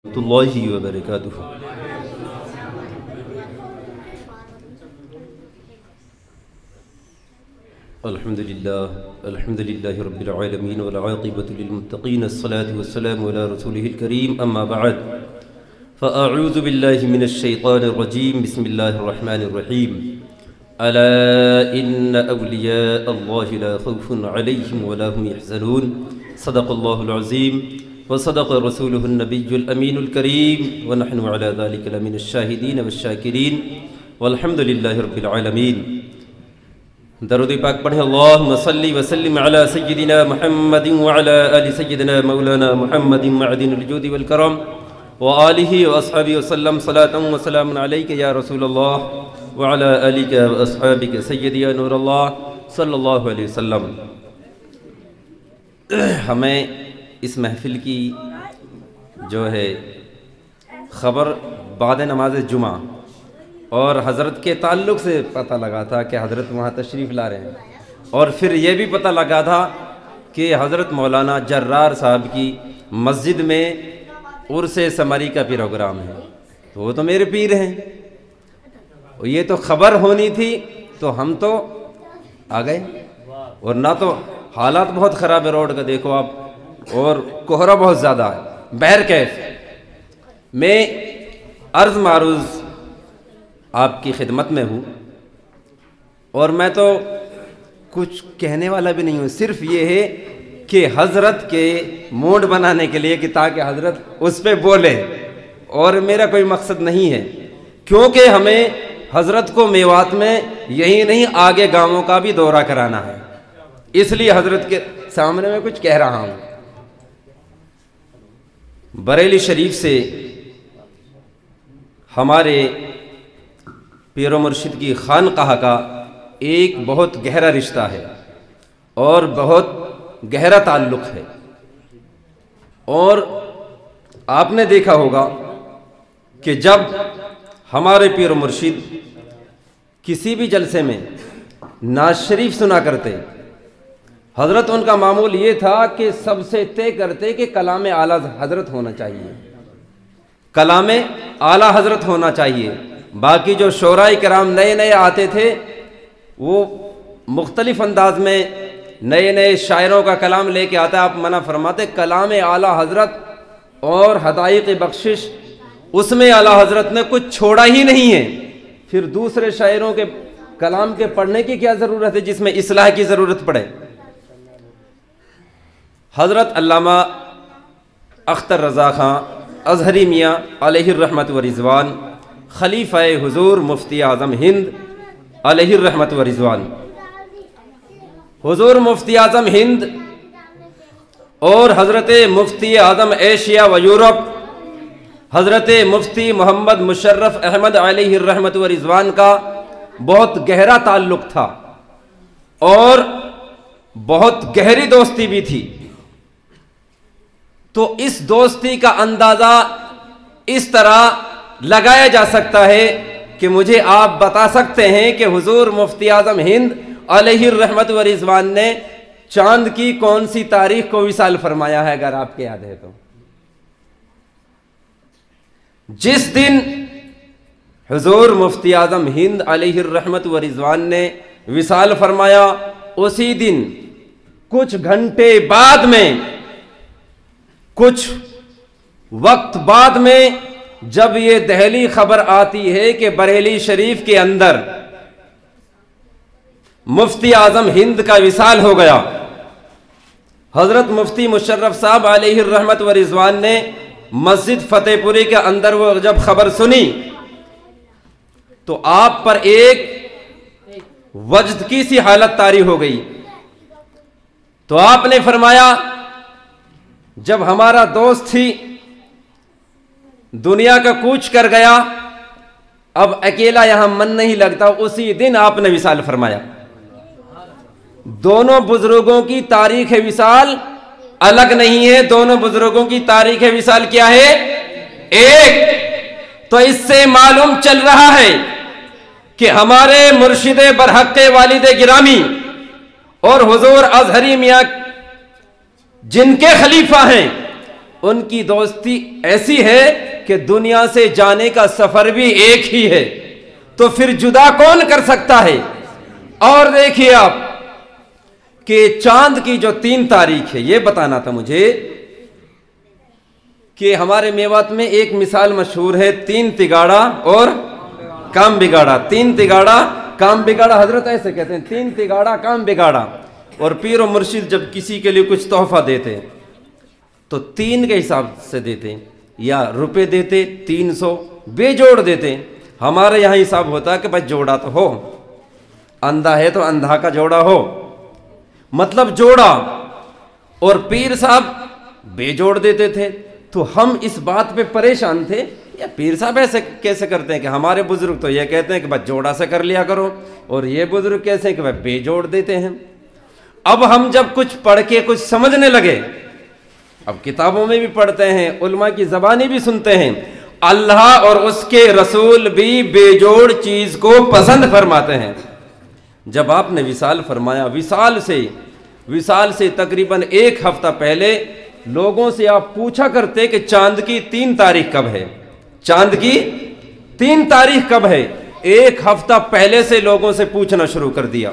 اللہ وبرکاتہ۔ الحمدللہ رب العالمین والعاقبۃ للمتقین، الصلاة والسلام علی رسولہ الکریم، اما بعد فاعوذ باللہ من الشیطان الرجیم، بسم اللہ الرحمن الرحیم۔ الا ان اولیاء اللہ لا خوف علیہم ولا هم يحزنون، صدق اللہ العظیم وصدق رسوله النبی الامین الکریم، ونحن على ذلك لمن الشاہدین والشاکرین، والحمد للہ رب العالمین۔ درود پاک پڑھیں، اللہم صلی وسلم علی سیدنا محمد وعلی آل سیدنا مولانا محمد معدن الجود والکرم وآلہ واصحابہ وسلم، صلاة وسلام علیک یا رسول اللہ وعلی آلک واصحابک سیدی یا نور اللہ صلی اللہ علیہ وسلم۔ ہمیں اس محفل کی جو ہے خبر بعد نماز جمعہ اور حضرت کے تعلق سے پتہ لگا تھا کہ حضرت وہاں تشریف لا رہے ہیں، اور پھر یہ بھی پتہ لگا تھا کہ حضرت مولانا جرار صاحب کی مسجد میں عرس ثمری کا پروگرام ہے، تو وہ تو میرے پیر ہیں، اور یہ تو خبر ہونی تھی تو ہم تو آ گئے، اور نہ تو حالات بہت خراب ہے روڈ کا، دیکھو آپ، اور کوہرا بہت زیادہ ہے۔ بہرکیف میں عرض معروض آپ کی خدمت میں ہوں، اور میں تو کچھ کہنے والا بھی نہیں ہوں، صرف یہ ہے کہ حضرت کے موڈ بنانے کے لیے کہ تاکہ حضرت اس پہ بولے، اور میرا کوئی مقصد نہیں ہے، کیونکہ ہمیں حضرت کو میوات میں یہی نہیں آگے گاؤں کا بھی دورہ کرانا ہے، اس لیے حضرت کے سامنے میں کچھ کہہ رہا ہوں۔ بریلی شریف سے ہمارے پیر و مرشد کی خانقاہ کا ایک بہت گہرا رشتہ ہے اور بہت گہرا تعلق ہے، اور آپ نے دیکھا ہوگا کہ جب ہمارے پیر و مرشد کسی بھی جلسے میں نعت شریف سنا کرتے، حضرت ان کا معمول یہ تھا کہ سب سے طے کرتے کہ کلام اعلیٰ حضرت ہونا چاہیے، کلام اعلیٰ حضرت ہونا چاہیے۔ باقی جو شعراء کرام نئے نئے آتے تھے وہ مختلف انداز میں نئے نئے شاعروں کا کلام لے کے آتا ہے، آپ منع فرماتے کلام اعلیٰ حضرت اور حدائق بخشش، اس میں اعلیٰ حضرت نے کچھ چھوڑا ہی نہیں ہے، پھر دوسرے شاعروں کے کلام کے پڑھنے کی کیا ضرورت ہے جس میں اصلاح کی ضرورت پڑے۔ حضرت علامہ اختر رضا خان اظہری میاں علیہ الرحمت و رضوان، خلیفہ حضور مفتی اعظم ہند علیہ الرحمت و رضوان، حضور مفتی اعظم ہند اور حضرت مفتی اعظم ایشیا و یورپ حضرت مفتی محمد مشرف احمد علیہ الرحمت و رضوان کا بہت گہرا تعلق تھا اور بہت گہری دوستی بھی تھی، تو اس دوستی کا اندازہ اس طرح لگایا جا سکتا ہے کہ مجھے آپ بتا سکتے ہیں کہ حضور مفتی اعظم ہند علیہ الرحمت و رضوان نے چاند کی کون سی تاریخ کو وصال فرمایا ہے، اگر آپ کے یاد ہے تو؟ جس دن حضور مفتی اعظم ہند علیہ الرحمت و رضوان نے وصال فرمایا، اسی دن کچھ گھنٹے بعد میں، کچھ وقت بعد میں جب یہ دہلی خبر آتی ہے کہ بریلی شریف کے اندر مفتی اعظم ہند کا وصال ہو گیا، حضرت مفتی مشرف صاحب علیہ الرحمت و رضوان نے مسجد فتح پوری کے اندر وہ جب خبر سنی تو آپ پر ایک وجد کی سی حالت طاری ہو گئی، تو آپ نے فرمایا جب ہمارا دوست ہی دنیا کا کوچ کر گیا، اب اکیلا یہاں من نہیں لگتا، اسی دن آپ نے وصال فرمایا۔ دونوں بزرگوں کی تاریخ وصال الگ نہیں ہے، دونوں بزرگوں کی تاریخ وصال کیا ہے؟ ایک۔ تو اس سے معلوم چل رہا ہے کہ ہمارے مرشد برحق والد گرامی اور حضور اظہری میاں جن کے خلیفہ ہیں ان کی دوستی ایسی ہے کہ دنیا سے جانے کا سفر بھی ایک ہی ہے، تو پھر جدا کون کر سکتا ہے؟ اور دیکھیے آپ کہ چاند کی جو 3 تاریخ ہے، یہ بتانا تھا مجھے کہ ہمارے میوات میں ایک مثال مشہور ہے، 3 تگاڑا اور کام بگاڑا۔ 3 تگاڑا کام بگاڑا، حضرت ایسے کہتے ہیں 3 تگاڑا کام بگاڑا۔ اور پیر و مرشد جب کسی کے لیے کچھ تحفہ دیتے تو 3 کے حساب سے دیتے، یا روپے دیتے 300 بے جوڑ دیتے۔ ہمارے یہاں حساب ہوتا ہے کہ بھائی جوڑا تو ہو، اندھا ہے تو اندھا کا جوڑا ہو، مطلب جوڑا۔ اور پیر صاحب بے جوڑ دیتے تھے، تو ہم اس بات پہ پریشان تھے، یا پیر صاحب ایسے کیسے کرتے ہیں کہ ہمارے بزرگ تو یہ کہتے ہیں کہ بھائی جوڑا سے کر لیا کرو، اور یہ بزرگ کیسے ہیں کہ بھائی بے جوڑ دیتے ہیں۔ اب ہم جب کچھ پڑھ کے کچھ سمجھنے لگے، اب کتابوں میں بھی پڑھتے ہیں، علماء کی زبانی بھی سنتے ہیں، اللہ اور اس کے رسول بھی بے جوڑ چیز کو پسند فرماتے ہیں۔ جب آپ نے وصال فرمایا، وصال سے تقریباً 1 ہفتہ پہلے لوگوں سے آپ پوچھا کرتے کہ چاند کی 3 تاریخ کب ہے، چاند کی 3 تاریخ کب ہے، 1 ہفتہ پہلے سے لوگوں سے پوچھنا شروع کر دیا۔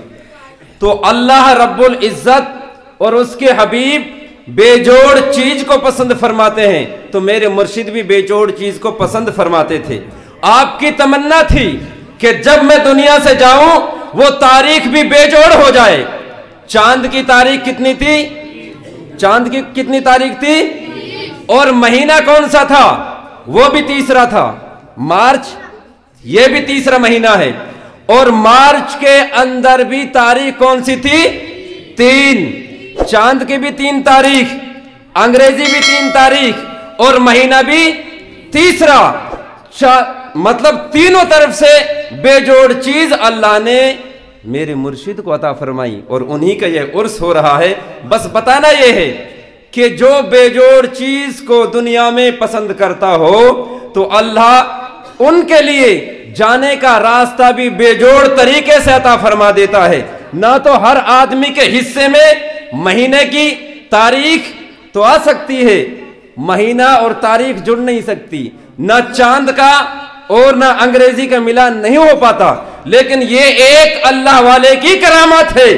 تو اللہ رب العزت اور اس کے حبیب بے جوڑ چیز کو پسند فرماتے ہیں، تو میرے مرشد بھی بے جوڑ چیز کو پسند فرماتے تھے۔ آپ کی تمنا تھی کہ جب میں دنیا سے جاؤں وہ تاریخ بھی بے جوڑ ہو جائے۔ چاند کی تاریخ کتنی تھی؟ چاند کی کتنی تاریخ تھی؟ اور مہینہ کون سا تھا؟ وہ بھی تیسرا تھا، مارچ، یہ بھی تیسرا مہینہ ہے۔ اور مارچ کے اندر بھی تاریخ کون سی تھی؟ 3۔ چاند کی بھی 3 تاریخ، انگریزی بھی 3 تاریخ، اور مہینہ بھی تیسرا۔ مطلب تینوں طرف سے بے جوڑ چیز اللہ نے میرے مرشد کو عطا فرمائی، اور انہی کا یہ عرس ہو رہا ہے۔ بس بتانا یہ ہے کہ جو بے جوڑ چیز کو دنیا میں پسند کرتا ہو تو اللہ ان کے لیے جانے کا راستہ بھی بے جوڑ طریقے سے عطا فرما دیتا ہے۔ نہ تو ہر آدمی کے حصے میں مہینے کی تاریخ تو آ سکتی ہے، مہینہ اور تاریخ جڑ نہیں سکتی، نہ چاند کا اور نہ انگریزی کا ملان نہیں ہو پاتا، لیکن یہ ایک اللہ والے کی کرامت ہے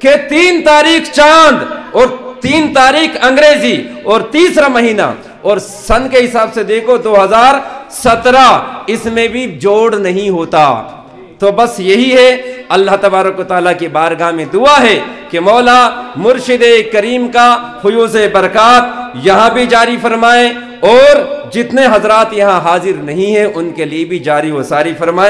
کہ 3 تاریخ چاند اور 3 تاریخ انگریزی اور تیسرا مہینہ، اور سن کے حساب سے دیکھو 2017، اس میں بھی جوڑ نہیں ہوتا۔ تو بس یہی ہے، اللہ تبارک و تعالیٰ کی بارگاہ میں دعا ہے کہ مولا مرشد کریم کا فیوض برکات یہاں بھی جاری فرمائے، اور جتنے حضرات یہاں حاضر نہیں ہیں ان کے لیے بھی جاری و ساری فرمائے۔